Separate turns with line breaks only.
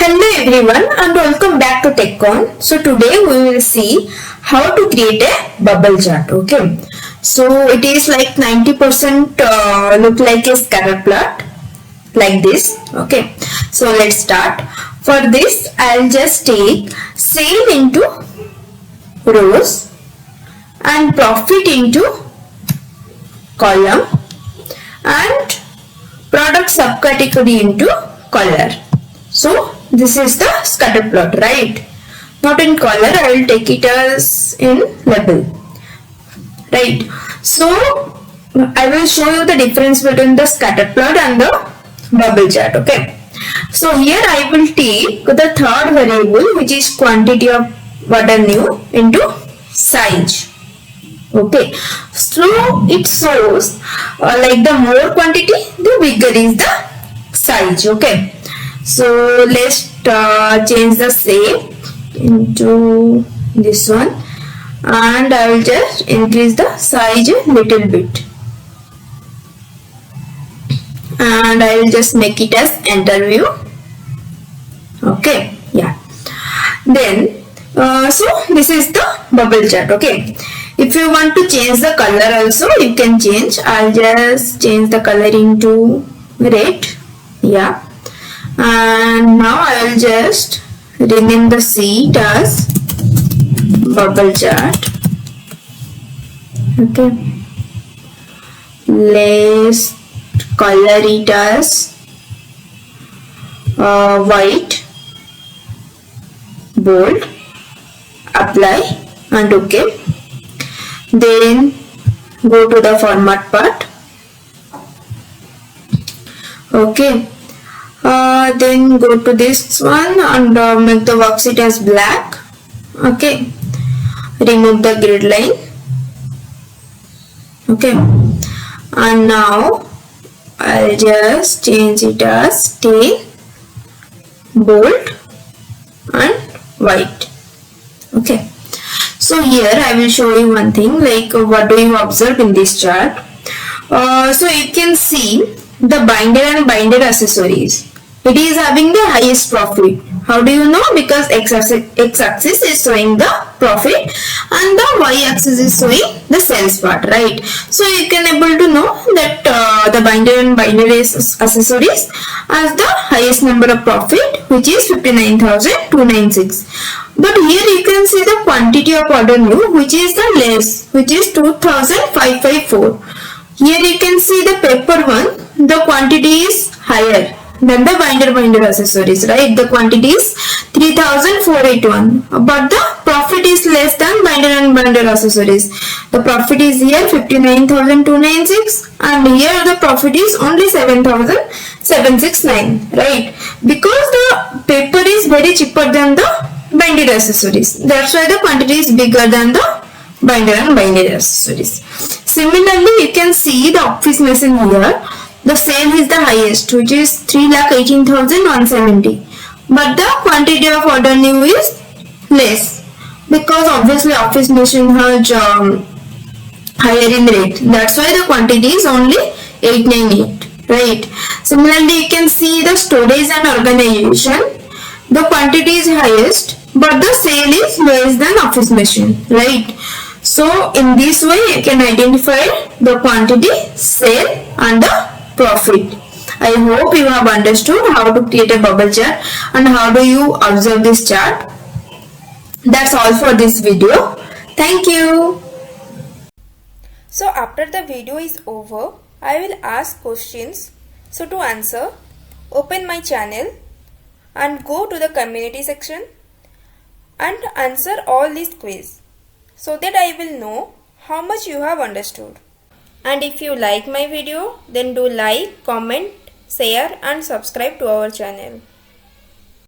Hello everyone and welcome back to Conn. So today we will see how to create a bubble chart. Okay. So it is like 90% look like a scatter plot like this. Okay. So let's start. For this I'll just take sale into rows and profit into column and product subcategory into color. So this is the scatter plot, right? Not in color, I will take it as in label, right? So I will show you the difference between the scatter plot and the bubble chart. Okay. So here I will take the third variable, which is quantity of water new into size. Okay. So it shows like the more quantity, the bigger is the size. Okay. So let's change the shape into this one and I will just increase the size a little bit and I will just make it as enter view. Okay, yeah. Then so this is the bubble chart. Okay, if you want to change the color also you can change. I'll just change the color into red. Yeah. And now I will just rename the sheet as bubble chart. Okay. Let's color it as white, bold, apply and OK. Then go to the format part. Okay. Then go to this one and make the worksheet as black. Okay. Remove the grid line. Okay. And now I'll just change it as stay bold and white. Okay. So here I will show you one thing, like what do you observe in this chart. So you can see the binder and binder accessories. It is having the highest profit. How do you know? Because x-axis is showing the profit and the y-axis is showing the sales part, right? So you can able to know that the binder and binder accessories has the highest number of profit, which is 59,296. But here you can see the quantity of order new, which is the less, which is 2,554. Here you can see the paper one, the quantity is higher than the binder accessories, right? The quantity is 3,481, but the profit is less than binder and binder accessories. The profit is here 59,296 and here the profit is only 7,769, right? Because the paper is very cheaper than the binder accessories. That's why the quantity is bigger than the binder and binder accessories. Similarly, you can see the office machine here. The sale is the highest, which is 3,18,170, but the quantity of order new is less because obviously office machine has higher in rate. That's why the quantity is only 898, right? Similarly, you can see the storage and organization. The quantity is highest, but the sale is less than office machine, right? So in this way, you can identify the quantity, sale, and the profit. I hope you have understood how to create a bubble chart and how do you observe this chart. That's all for this video. Thank you.
So after the video is over, I will ask questions. So to answer, open my channel and go to the community section and answer all these quiz so that I will know how much you have understood. And if you like my video, then do like, comment, share and subscribe to our channel.